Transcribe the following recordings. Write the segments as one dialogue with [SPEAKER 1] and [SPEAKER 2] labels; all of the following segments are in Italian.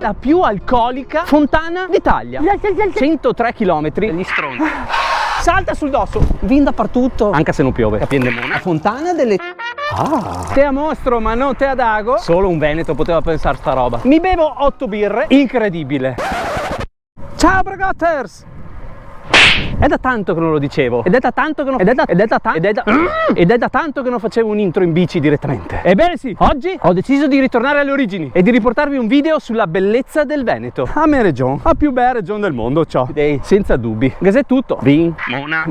[SPEAKER 1] la più alcolica fontana d'Italia. 103 km. Gli stronzi. Salta sul dosso. Vin dappertutto. Anche se non piove. Capiende mona. La fontana delle... Te a mostro ma non te ad ago. Solo un veneto poteva pensare sta roba. Mi bevo 8 birre. Incredibile. Ciao Bragotters! È da tanto che non lo dicevo. Ed è da tanto che non... Ed è da tanto che non facevo un intro in bici direttamente. Ebbene sì, oggi ho deciso di ritornare alle origini e di riportarvi un video sulla bellezza del Veneto. A me region, la più bella regione del mondo, ciao. Senza dubbi. Gasè tutto. Vin, mona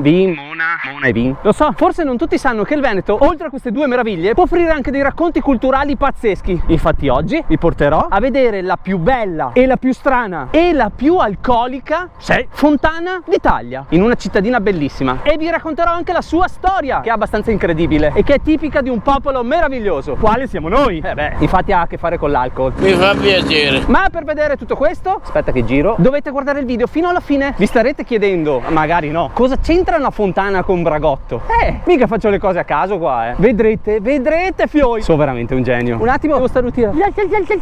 [SPEAKER 1] e vin. Lo so, forse non tutti sanno che il Veneto, oltre a queste due meraviglie, può offrire anche dei racconti culturali pazzeschi. Infatti oggi vi porterò a vedere la più bella e la più strana e la più alcolica fontana d'Italia, in una cittadina bellissima, e vi racconterò anche la sua storia, che è abbastanza incredibile e che è tipica di un popolo meraviglioso, quale siamo noi. Infatti ha a che fare con l'alcol. Mi fa piacere. Ma per vedere tutto questo, aspetta che giro, dovete guardare il video fino alla fine. Vi starete chiedendo, magari no, cosa c'entra una fontana con Bragotto? Mica faccio le cose a caso qua, Vedrete fioi. Sono veramente un genio. Un attimo, devo starnutire.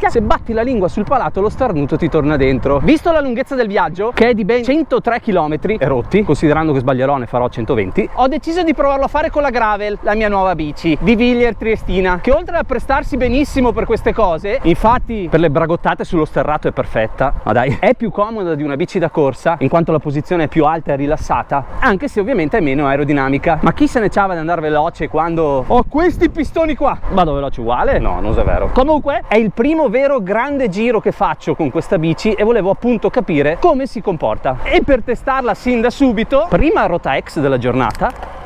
[SPEAKER 1] Se batti la lingua sul palato, lo starnuto ti torna dentro. Visto la lunghezza del viaggio, che è di ben 103 km e rotti, considerando che sbaglierò ne farò 120, ho deciso di provarlo a fare con la Gravel, la mia nuova bici di Villiers Triestina, che oltre a prestarsi benissimo per queste cose, infatti per le bragottate sullo sterrato è perfetta, ma dai, è più comoda di una bici da corsa, in quanto la posizione è più alta e rilassata, anche se ovviamente è meno aerodinamica. Ma chi se ne c'ava di andare veloce quando ho questi pistoni qua? Vado veloce uguale? No, non è vero. Comunque è il primo vero grande giro che faccio con questa bici e volevo appunto capire come si comporta. E per testarla sin da subito, prima rota ex della giornata.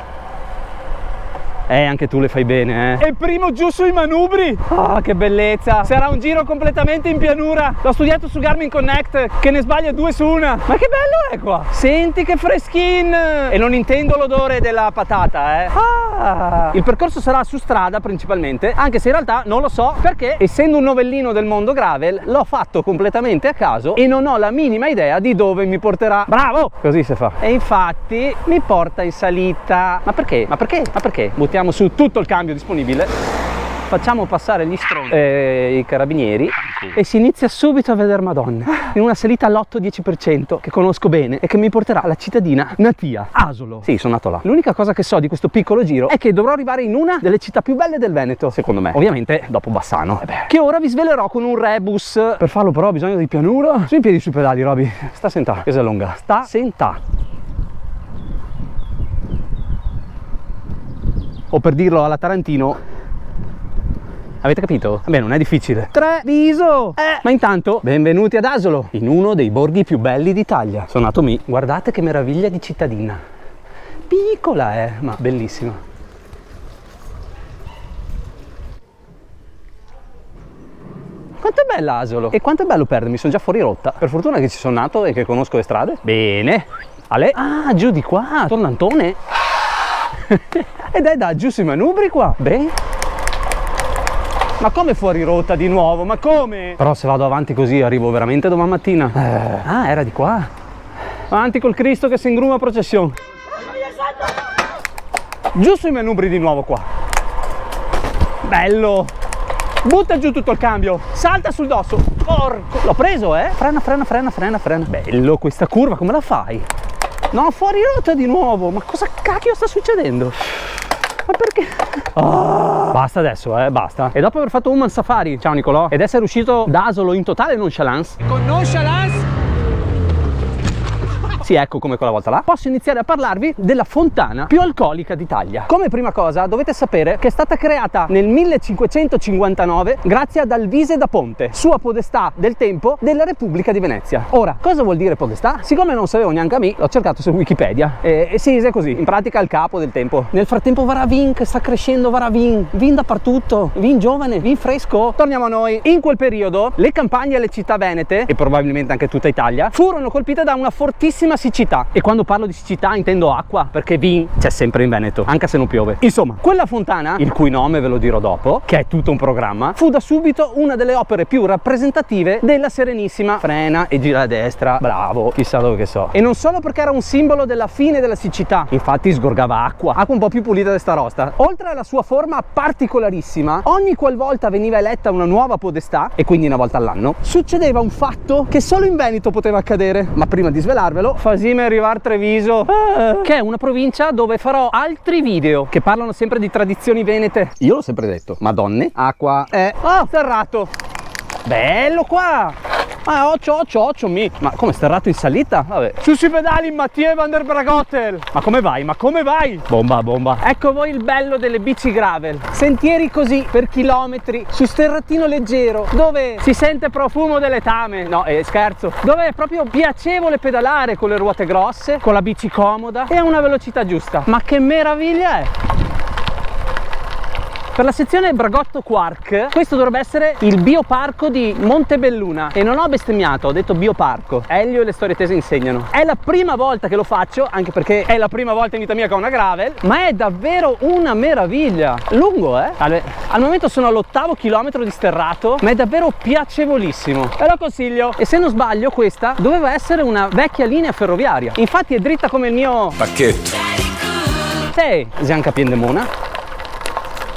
[SPEAKER 1] Anche tu le fai bene, E primo giù sui manubri. Che bellezza. Sarà un giro completamente in pianura. L'ho studiato su Garmin Connect, che ne sbaglia 2 su 1. Ma che bello è qua. Senti che freschin. E non intendo l'odore della patata, Il percorso sarà su strada principalmente, anche se in realtà non lo so, perché essendo un novellino del mondo gravel l'ho fatto completamente a caso e non ho la minima idea di dove mi porterà. Bravo! Così si fa. E infatti mi porta in salita. Ma perché? Buttiamo su tutto il cambio disponibile, facciamo passare gli stronzi, i carabinieri, e si inizia subito a vedere Madonna in una salita all'8-10% che conosco bene e che mi porterà alla cittadina natia, Asolo. Sì, sono nato là. L'unica cosa che so di questo piccolo giro è che dovrò arrivare in una delle città più belle del Veneto, secondo me, ovviamente dopo Bassano, che ora vi svelerò con un rebus. Per farlo però ho bisogno di pianura. Su in piedi sui pedali, Roby. Sta sentà, che si allunga. Sta sentà. O per dirlo alla Tarantino, avete capito? Vabbè, non è difficile. Treviso! Ma intanto, benvenuti ad Asolo, in uno dei borghi più belli d'Italia. Sono nato lì. Guardate che meraviglia di cittadina. Piccola, ma bellissima. Quanto è bella Asolo! E quanto è bello perdermi, sono già fuori rotta. Per fortuna che ci sono nato e che conosco le strade. Bene. Ale. Giù di qua, tornantone. Ed è da giù sui manubri qua. Beh, ma come fuori rotta di nuovo? Ma come? Però se vado avanti così arrivo veramente domani mattina. Era di qua. Avanti col Cristo che si ingruma processione. Giù sui manubri di nuovo qua. Bello. Butta giù tutto il cambio. Salta sul dosso. Porco. L'ho preso, Frena. Bello questa curva, come la fai? No, fuori rotta di nuovo. Ma cosa cacchio sta succedendo? Ma perché? Basta adesso, basta. E dopo aver fatto un safari, ciao Nicolò, ed essere uscito da Asolo in totale nonchalance, con nonchalance, sì, ecco come quella volta là, posso iniziare a parlarvi della fontana più alcolica d'Italia. Come prima cosa dovete sapere che è stata creata nel 1559 grazie ad Alvise da Ponte, sua podestà del tempo della Repubblica di Venezia. Ora, cosa vuol dire podestà? Siccome non sapevo neanche a me, l'ho cercato su Wikipedia e sì, è così, in pratica il capo del tempo. Nel frattempo Varavin che sta crescendo, Varavin dappertutto, vin giovane, vin fresco. Torniamo a noi. In quel periodo le campagne e le città venete, e probabilmente anche tutta Italia, furono colpite da una fortissima serenissima siccità. E quando parlo di siccità intendo acqua, perché vin c'è sempre in Veneto, anche se non piove. Insomma, quella fontana, il cui nome ve lo dirò dopo, che è tutto un programma, fu da subito una delle opere più rappresentative della Serenissima. Frena e gira a destra, bravo, chissà dove che so. E non solo perché era un simbolo della fine della siccità, infatti sgorgava acqua un po' più pulita di sta rosta. Oltre alla sua forma particolarissima, ogni qualvolta veniva eletta una nuova podestà, e quindi una volta all'anno, succedeva un fatto che solo in Veneto poteva accadere. Ma prima di svelarvelo, fasime arrivar Treviso, che è una provincia dove farò altri video che parlano sempre di tradizioni venete. Io l'ho sempre detto, madonne, acqua è... Oh, sterrato! Bello qua! Ah, occio mi. Ma come sterrato in salita? Vabbè. Su sui pedali Mathieu van der Bragottel. Ma come vai? Ma come vai? Bomba, bomba. Ecco voi il bello delle bici gravel. Sentieri così per chilometri, su sterrattino leggero, dove si sente profumo delle tame. No, scherzo. Dove è proprio piacevole pedalare con le ruote grosse, con la bici comoda e a una velocità giusta. Ma che meraviglia è! Per la sezione Bragotto Quark, questo dovrebbe essere il bioparco di Montebelluna. E non ho bestemmiato, ho detto bioparco. Elio e le storie tese insegnano. È la prima volta che lo faccio, anche perché è la prima volta in vita mia che ho una gravel, ma è davvero una meraviglia. Lungo, al momento sono all'8° chilometro di sterrato, ma è davvero piacevolissimo. Ve lo consiglio. E se non sbaglio, questa doveva essere una vecchia linea ferroviaria. Infatti è dritta come il mio pacchetto. Sì, Gianca Piendemona.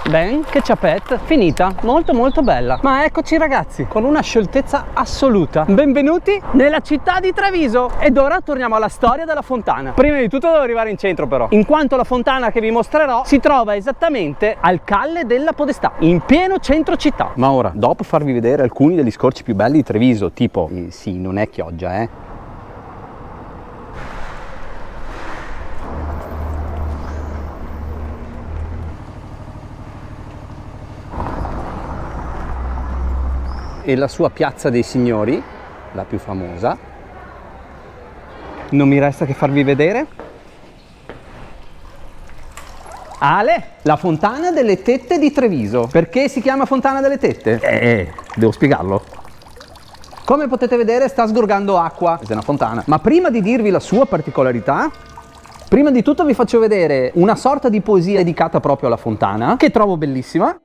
[SPEAKER 1] Ben, che ciapette, finita, molto molto bella. Ma eccoci ragazzi, con una scioltezza assoluta. Benvenuti nella città di Treviso. Ed ora torniamo alla storia della fontana. Prima di tutto devo arrivare in centro però, in quanto la fontana che vi mostrerò si trova esattamente al Calle della Podestà, in pieno centro città. Ma ora, dopo farvi vedere alcuni degli scorci più belli di Treviso, tipo, sì, non è Chioggia, e la sua Piazza dei Signori, la più famosa, non mi resta che farvi vedere la Fontana delle Tette di Treviso. Perché si chiama Fontana delle Tette? Devo spiegarlo. Come potete vedere sta sgorgando acqua, è una fontana. Ma prima di dirvi la sua particolarità, prima di tutto vi faccio vedere una sorta di poesia dedicata proprio alla fontana, che trovo bellissima.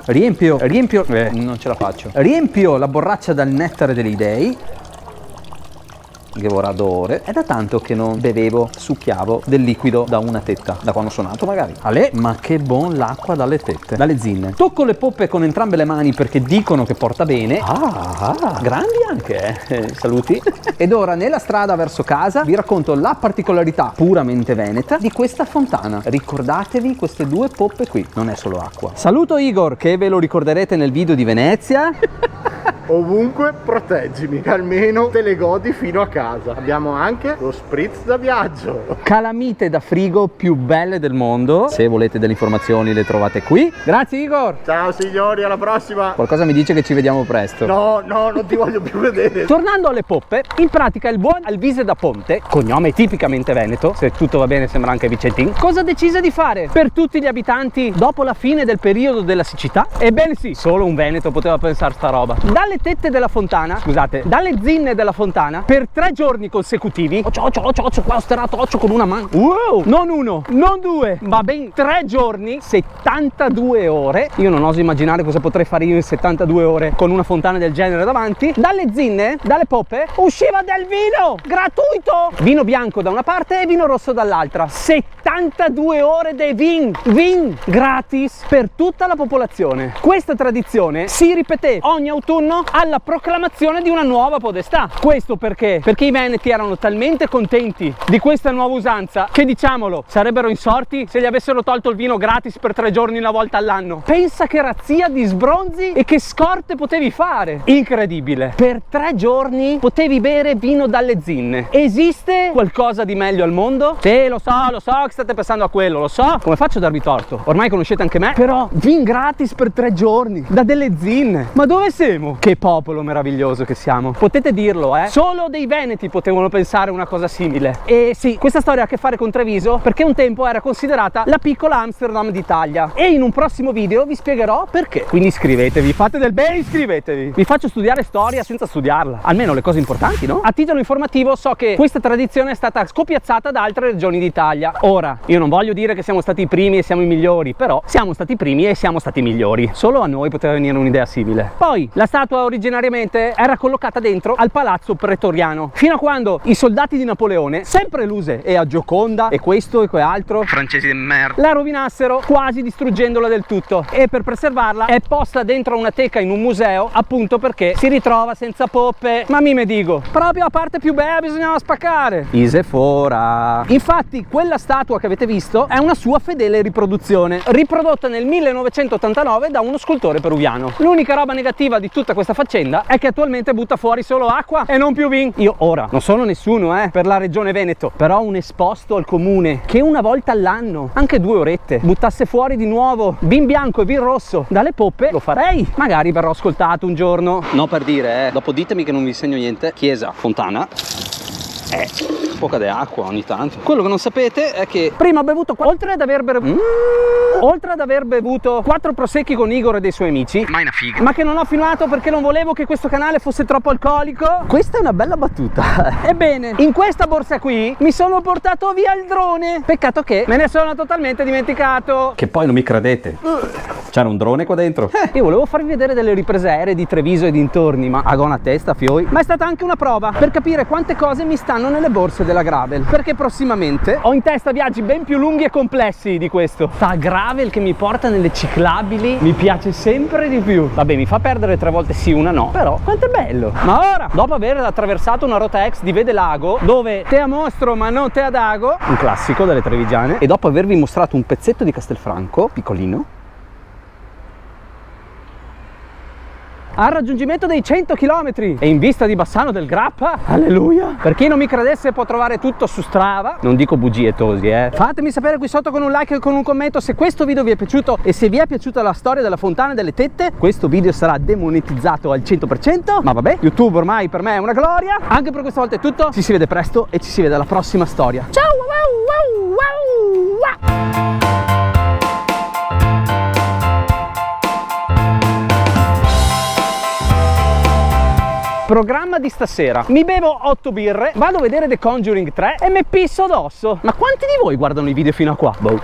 [SPEAKER 1] Riempio, non ce la faccio. Riempio la borraccia dal nettare degli dei. Devoradore. È da tanto che non bevevo, succhiavo del liquido da una tetta. Da quando sono nato magari. Ma che buon l'acqua dalle tette, dalle zinne. Tocco le poppe con entrambe le mani perché dicono che porta bene. Grandi anche, saluti. Ed ora nella strada verso casa vi racconto la particolarità puramente veneta di questa fontana. Ricordatevi queste due poppe qui, non è solo acqua. Saluto Igor, che ve lo ricorderete nel video di Venezia.
[SPEAKER 2] Ovunque proteggimi, che almeno te le godi fino a casa. Abbiamo anche lo spritz da viaggio.
[SPEAKER 1] Calamite da frigo più belle del mondo. Se volete delle informazioni le trovate qui. Grazie Igor.
[SPEAKER 2] Ciao signori, alla prossima.
[SPEAKER 1] Qualcosa mi dice che ci vediamo presto.
[SPEAKER 2] No, non ti voglio più vedere.
[SPEAKER 1] Tornando alle poppe, in pratica il buon Alvise da Ponte, cognome tipicamente veneto, se tutto va bene sembra anche Vicentin, cosa decise di fare per tutti gli abitanti dopo la fine del periodo della siccità? Ebbene sì, solo un veneto poteva pensare sta roba. Dalle tette della fontana, scusate, dalle zinne della fontana, per 3 giorni consecutivi, qua ho sterrato occhio con una mano, non uno, non due, ma ben 3 giorni, 72 ore, io non oso immaginare cosa potrei fare io in 72 ore con una fontana del genere davanti. Dalle zinne, dalle poppe, usciva del vino, gratuito, vino bianco da una parte e vino rosso dall'altra, 72 ore di vin, gratis per tutta la popolazione. Questa tradizione si ripeté ogni autunno alla proclamazione di una nuova podestà. Questo perché? Perché i veneti erano talmente contenti di questa nuova usanza che, diciamolo, sarebbero insorti se gli avessero tolto il vino gratis per 3 giorni una volta all'anno. Pensa che razzia di sbronzi e che scorte potevi fare. Incredibile. Per 3 giorni potevi bere vino dalle zinne. Esiste qualcosa di meglio al mondo? Sì, lo so che state pensando a quello, lo so. Come faccio a darvi torto? Ormai conoscete anche me. Però vin gratis per 3 giorni da delle zinne. Ma dove siamo? Che Che popolo meraviglioso che siamo. Potete dirlo, solo dei veneti potevano pensare una cosa simile. E sì, questa storia ha a che fare con Treviso perché un tempo era considerata la piccola Amsterdam d'Italia, e in un prossimo video vi spiegherò perché. Quindi iscrivetevi, fate del bene, iscrivetevi. Vi faccio studiare storia senza studiarla, almeno le cose importanti, no? A titolo informativo so che questa tradizione è stata scopiazzata da altre regioni d'Italia. Ora, io non voglio dire che siamo stati i primi e siamo i migliori, però siamo stati i primi e siamo stati i migliori. Solo a noi poteva venire un'idea simile. Poi, la statua originariamente era collocata dentro al palazzo pretoriano, fino a quando i soldati di Napoleone, sempre Luse e a Gioconda e questo e quell'altro, francesi di merda, la rovinassero quasi distruggendola del tutto, e per preservarla è posta dentro una teca in un museo, appunto perché si ritrova senza poppe. Ma mi dico, proprio la parte più bella bisognava spaccare. Ise fora. Infatti quella statua che avete visto è una sua fedele riproduzione, riprodotta nel 1989 da uno scultore peruviano. L'unica roba negativa di tutta questa faccenda è che attualmente butta fuori solo acqua e non più vin. Io ora non sono nessuno per la regione Veneto, però un esposto al comune che una volta all'anno, anche 2 orette, buttasse fuori di nuovo vin bianco e vin rosso dalle poppe, lo farei. Magari verrò ascoltato un giorno. No, per dire, dopo ditemi che non vi segno niente. Chiesa, fontana, poca di acqua ogni tanto. Quello che non sapete è che prima ho bevuto, oltre ad aver bevuto 4 prosecchi con Igor e dei suoi amici, mai una figa, ma che non ho filmato perché non volevo che questo canale fosse troppo alcolico. Questa è una bella battuta. Ebbene, in questa borsa qui mi sono portato via il drone. Peccato che me ne sono totalmente dimenticato. Che poi non mi credete, c'era un drone qua dentro. Io volevo farvi vedere delle riprese aeree di Treviso e dintorni, ma a una testa, fioi. Ma è stata anche una prova per capire quante cose mi stanno nelle borse della Gravel, perché prossimamente ho in testa viaggi ben più lunghi e complessi di questo. Sta Gravel che mi porta nelle ciclabili mi piace sempre di più. Vabbè, mi fa perdere 3 volte sì, una no, però quanto è bello. Ma ora, dopo aver attraversato una rota ex di Vede Lago, dove te a mostro ma non te ad ago, un classico delle trevigiane, e dopo avervi mostrato un pezzetto di Castelfranco piccolino, al raggiungimento dei 100 km e in vista di Bassano del Grappa, alleluia. Per chi non mi credesse può trovare tutto su Strava, non dico bugie tosi. Fatemi sapere qui sotto con un like e con un commento se questo video vi è piaciuto, e se vi è piaciuta la storia della fontana delle tette. Questo video sarà demonetizzato al 100%, ma vabbè, YouTube ormai per me è una gloria. Anche per questa volta è tutto, ci si vede presto e ci si vede alla prossima storia. Ciao! Programma di stasera: mi bevo 8 birre, vado a vedere The Conjuring 3 e mi pisso addosso. Ma quanti di voi guardano i video fino a qua? Boh.